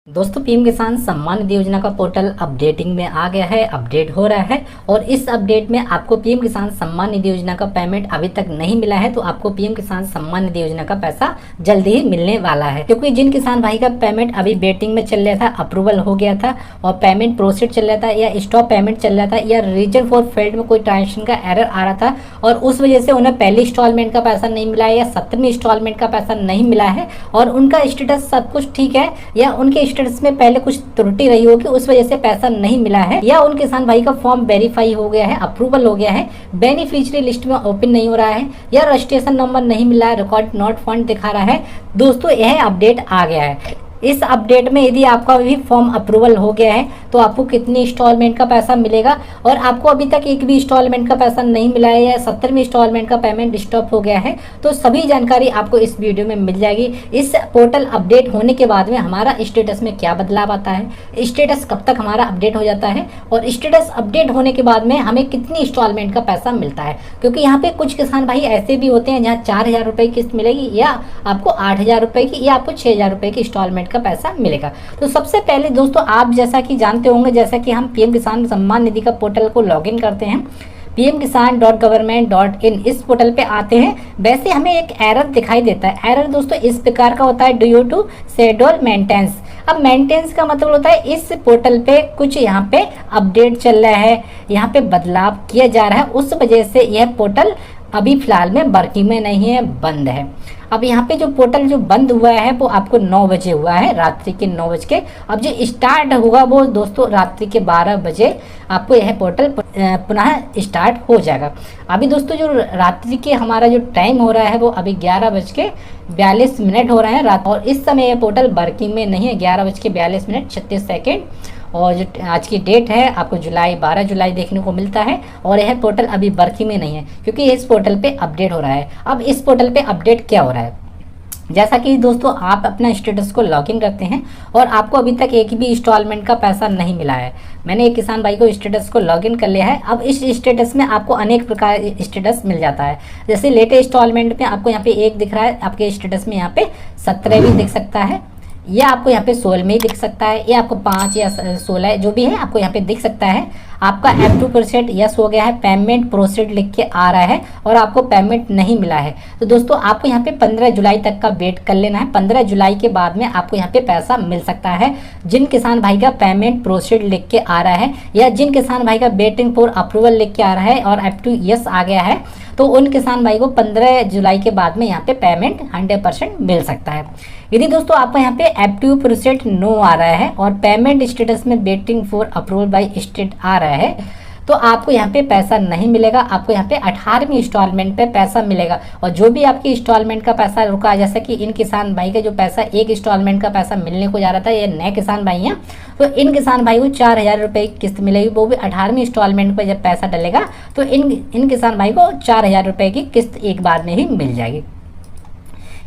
दोस्तों पीएम किसान सम्मान निधि योजना का पोर्टल अपडेटिंग में आ गया है, अपडेट हो रहा है। और इस अपडेट में आपको पीएम किसान सम्मान निधि योजना का पेमेंट अभी तक नहीं मिला है, तो आपको पीएम किसान सम्मान निधि योजना का पैसा जल्दी ही मिलने वाला है। क्योंकि जिन किसान भाई का पेमेंट अभी वेटिंग में चल रहा था, अप्रूवल हो गया था और पेमेंट प्रोसेस चल रहा था या स्टॉप पेमेंट चल रहा था या रीजन फॉर फेल्ड में कोई ट्रांजेक्शन का एरर आ रहा था और उस वजह से उन्हें पहली इंस्टॉलमेंट का पैसा नहीं मिला है या 17वीं इंस्टॉलमेंट का पैसा नहीं मिला है और उनका स्टेटस सब कुछ ठीक है या उनके स्टेटस में पहले कुछ त्रुटि रही होगी, उस वजह से पैसा नहीं मिला है या उन किसान भाई का फॉर्म वेरीफाई हो गया है, अप्रूवल हो गया है, बेनिफिशियरी लिस्ट में ओपन नहीं हो रहा है या रजिस्ट्रेशन नंबर नहीं मिला है, रिकॉर्ड नॉट फाउंड दिखा रहा है। दोस्तों यह अपडेट आ गया है। इस अपडेट में यदि आपका भी फॉर्म अप्रूवल हो गया है तो आपको कितनी इंस्टॉलमेंट का पैसा मिलेगा और आपको अभी तक एक भी इंस्टॉलमेंट का पैसा नहीं मिला है या 17वीं इंस्टॉलमेंट का पेमेंट स्टॉप हो गया है, तो सभी जानकारी आपको इस वीडियो में मिल जाएगी। इस पोर्टल अपडेट होने के बाद में हमारा स्टेटस में क्या बदलाव आता है, स्टेटस कब तक हमारा अपडेट हो जाता है और स्टेटस अपडेट होने के बाद में हमें कितनी इंस्टॉलमेंट का पैसा मिलता है। क्योंकि यहाँ पे कुछ किसान भाई ऐसे भी होते हैं जहाँ 4,000 रुपये की किस्त मिलेगी या आपको 8,000 रुपये की या आपको 6,000 रुपये की इंस्टॉलमेंट का पैसा मिलेगा। तो सबसे पहले दोस्तों आप जैसा कि जानते होंगे, जैसा कि हम पीएम किसान सम्मान निधि का पोर्टल को लॉगिन करते हैं pmkisan.government.in इस पोर्टल पे आते हैं, वैसे हमें एक एरर दिखाई देता है। एरर दोस्तों इस प्रकार का होता है, ड्यू टू शेड्यूल मेंटेनेंस। अब मेंटेनेंस का मतलब होता है इस पोर्टल पे कुछ यहाँ पे अपडेट चल रहा है, यहाँ पे बदलाव किया जा रहा है, उस वजह से यह पोर्टल अभी फिलहाल में वर्किंग में नहीं है, बंद है। अब यहाँ पे जो पोर्टल जो बंद हुआ है वो आपको 9 बजे हुआ है, रात्रि के 9 बज के। अब जो स्टार्ट होगा वो दोस्तों रात्रि के 12 बजे आपको यह पोर्टल पुनः स्टार्ट हो जाएगा। अभी दोस्तों जो रात्रि के हमारा जो टाइम हो रहा है वो अभी 11:42 हो रहा है रात, और इस समय यह पोर्टल वर्किंग में नहीं है। 11:42 और जो आज की डेट है आपको 12 जुलाई देखने को मिलता है और यह पोर्टल अभी वर्किंग में नहीं है क्योंकि इस पोर्टल पे अपडेट हो रहा है। अब इस पोर्टल पे अपडेट क्या हो रहा है, जैसा कि दोस्तों आप अपना स्टेटस को लॉगिन करते हैं और आपको अभी तक एक भी इंस्टॉलमेंट का पैसा नहीं मिला है। मैंने एक किसान भाई को स्टेटस को लॉगिन कर लिया है। अब इस स्टेटस में आपको अनेक प्रकार स्टेटस मिल जाता है, जैसे लेटेस्ट इंस्टॉलमेंट में आपको यहाँ पे 1 दिख रहा है, आपके स्टेटस में यहाँ पे 17 भी दिख सकता है या आपको यहाँ पे 16 में ही दिख सकता है या आपको 5 या 16 जो भी है आपको यहाँ पे दिख सकता है। आपका F2% यस हो गया है, पेमेंट प्रोसीड लिख के आ रहा है और आपको पेमेंट नहीं मिला है, तो दोस्तों आपको यहाँ पे 15 जुलाई तक का वेट कर लेना है। 15 जुलाई के बाद में आपको यहाँ पे पैसा मिल सकता है। जिन किसान भाई का पेमेंट प्रोसीड लिख के आ रहा है या जिन किसान भाई का वेटिंग फॉर अप्रूवल लिख के आ रहा है और F2 यस आ गया है, तो उन किसान भाई को 15 जुलाई के बाद में यहाँ पे पेमेंट 100% मिल सकता है। यदि दोस्तों आपको यहाँ पे F2% नो आ रहा है और पेमेंट स्टेटस में waiting for approval by state आ रहा है, तो आपको यहाँ पे पैसा नहीं मिलेगा। आपको यहाँ पे 18वीं इंस्टॉलमेंट पे पैसा मिलेगा और जो भी आपकी इंस्टॉलमेंट का पैसा रुका, जैसे कि इन किसान भाई का जो पैसा एक इंस्टॉलमेंट का पैसा मिलने को जा रहा था, ये नए किसान भाई हैं, तो इन किसान भाई को 4,000 रुपये की किस्त मिलेगी, वो भी 18वीं इंस्टॉलमेंट पर जब पैसा डलेगा तो इन किसान भाई को 4,000 रुपये की किस्त एक बार में ही मिल जाएगी।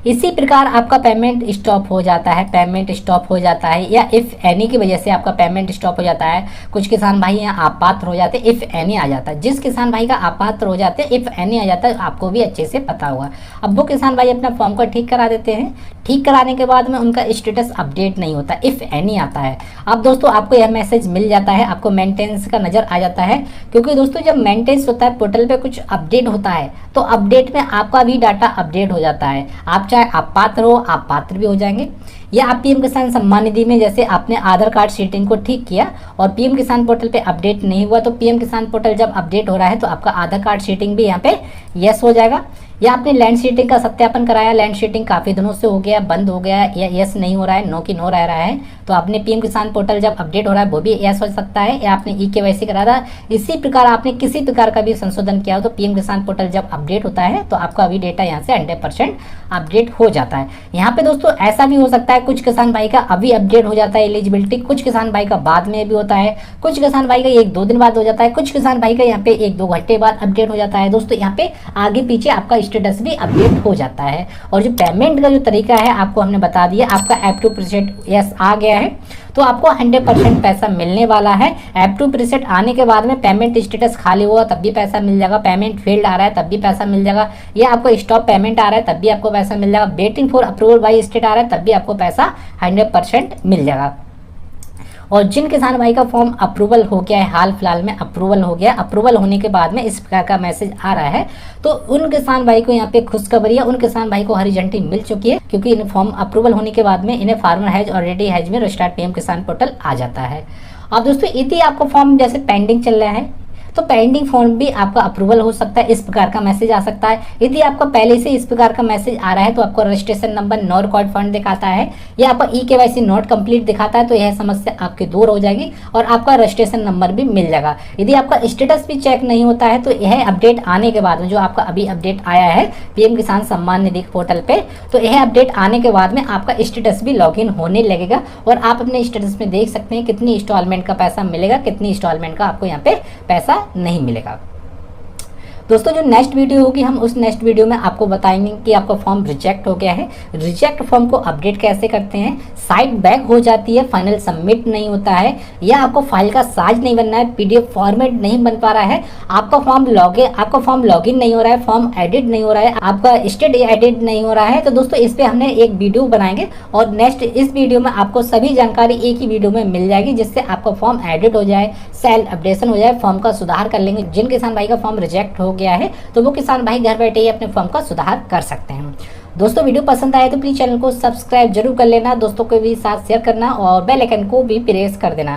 इसी प्रकार आपका पेमेंट स्टॉप हो जाता है, पेमेंट स्टॉप हो जाता है या इफ़ एनी की वजह से आपका पेमेंट स्टॉप हो जाता है। कुछ किसान भाई यहाँ अपात्र हो जाते हैं, इफ़ एनी आ जाता है। जिस किसान भाई का अपात्र हो जाते हैं, इफ़ एनी आ जाता है, आपको भी अच्छे से पता होगा। अब वो किसान भाई अपना फॉर्म को ठीक करा देते हैं, ठीक कराने के बाद में उनका स्टेटस अपडेट नहीं होता, इफ़ एनी आता है। अब दोस्तों आपको यह मैसेज मिल जाता है, आपको मेंटेनेंस का नज़र आ जाता है, क्योंकि दोस्तों जब मेंटेनेंस होता है पोर्टल पे कुछ अपडेट होता है तो अपडेट में आपका भी डाटा अपडेट हो जाता है। आप चाहे आप पात्र हो, आप पात्र भी हो जाएंगे। या आप पीएम किसान सम्मान निधि में जैसे आपने आधार कार्ड सेटिंग को ठीक किया और पीएम किसान पोर्टल पे अपडेट नहीं हुआ, तो पीएम किसान पोर्टल जब अपडेट हो रहा है तो आपका आधार कार्ड सेटिंग भी यहाँ पे यस हो जाएगा। या आपने लैंड सीटिंग का सत्यापन कराया, लैंड सीटिंग काफ़ी दिनों से हो गया, बंद हो गया या यस नहीं हो रहा है, नो की नो रह रहा है, तो आपने पीएम किसान पोर्टल जब अपडेट हो रहा है वो भी यस हो सकता है। या आपने EKYC करा था, इसी प्रकार आपने किसी प्रकार का भी संशोधन किया हो तो पीएम किसान पोर्टल जब अपडेट होता है तो आपका अभी डेटा यहाँ से 100% अपडेट हो जाता है। यहाँ पे दोस्तों ऐसा भी हो सकता है कुछ किसान भाई का अभी अपडेट हो जाता है एलिजिबिलिटी, कुछ किसान भाई का बाद में भी होता है, कुछ किसान भाई का 1-2 दिन बाद हो जाता है, कुछ किसान भाई का यहाँ पे 1-2 घंटे बाद अपडेट हो जाता है। दोस्तों यहाँ पे आगे पीछे आपका स्टेटस भी अपडेट हो जाता है। और जो पेमेंट का जो तरीका है आपको हमने बता दिया, आपका F2% यस आ गया है तो आपको 100% पैसा मिलने वाला है। F2% आने के बाद में पेमेंट स्टेटस खाली हुआ तब भी पैसा मिल जाएगा, पेमेंट फेल्ड आ रहा है तब भी पैसा मिल जाएगा, या आपको स्टॉप पेमेंट आ रहा है तब भी आपको पैसा मिल जाएगा, waiting for approval by state आ रहा है तब भी आपको पैसा 100% मिल जाएगा। और जिन किसान भाई का फॉर्म अप्रूवल हो गया है, हाल फिलहाल में अप्रूवल हो गया, अप्रूवल होने के बाद में इस प्रकार का मैसेज आ रहा है, तो उन किसान भाई को यहाँ पे खुशखबरी है, उन किसान भाई को हरी झंडी मिल चुकी है, क्योंकि इन फॉर्म अप्रूवल होने के बाद में इन्हें फार्मर हैज ऑलरेडी हैज में रिस्टार्ट पीएम किसान पोर्टल आ जाता है। अब दोस्तों यदि आपको फॉर्म जैसे पेंडिंग चल रहा है तो पेंडिंग फॉर्म भी आपका अप्रूवल हो सकता है, इस प्रकार का मैसेज आ सकता है। यदि आपका पहले से इस प्रकार का मैसेज आ रहा है तो आपको registration number no record found दिखाता है या आपका ई-केवाईसी नॉट कंप्लीट दिखाता है, तो यह समस्या आपकी दूर हो जाएगी और आपका रजिस्ट्रेशन नंबर भी मिल जाएगा। यदि आपका स्टेटस भी चेक नहीं होता है तो यह अपडेट आने के बाद में, जो आपका अभी अपडेट आया है पीएम किसान सम्मान निधि पोर्टल पे, तो यह अपडेट आने के बाद में आपका स्टेटस भी लॉगिन होने लगेगा और आप अपने स्टेटस में देख सकते हैं कितनी इंस्टॉलमेंट का पैसा मिलेगा, कितनी इंस्टॉलमेंट का आपको यहाँ पे पैसा नहीं मिलेगा। दोस्तों जो नेक्स्ट वीडियो होगी हम उस नेक्स्ट वीडियो में आपको बताएंगे कि आपका फॉर्म रिजेक्ट हो गया है, रिजेक्ट फॉर्म को अपडेट कैसे करते हैं, साइट बैक हो जाती है, फाइनल सबमिट नहीं होता है, या आपको फाइल का साइज नहीं बनना है, पीडीएफ फॉर्मेट नहीं बन पा रहा है, आपका फॉर्म लॉगिन नहीं हो रहा है, फॉर्म एडिट नहीं हो रहा है, आपका स्टेट एडिट नहीं हो रहा है, तो दोस्तों इस पे हमने एक वीडियो बनाएंगे और नेक्स्ट इस वीडियो में आपको सभी जानकारी एक ही वीडियो में मिल जाएगी, जिससे आपका फॉर्म एडिट हो जाए, सेल्फ अपडेशन हो जाए, फॉर्म का सुधार कर लेंगे। जिन किसान भाई का फॉर्म रिजेक्ट हो गया है तो वो किसान भाई घर बैठे ही अपने फॉर्म का सुधार कर सकते हैं। दोस्तों वीडियो पसंद आए तो प्लीज चैनल को सब्सक्राइब जरूर कर लेना, दोस्तों को भी साथ शेयर करना और बेल आइकन को भी प्रेस कर देना।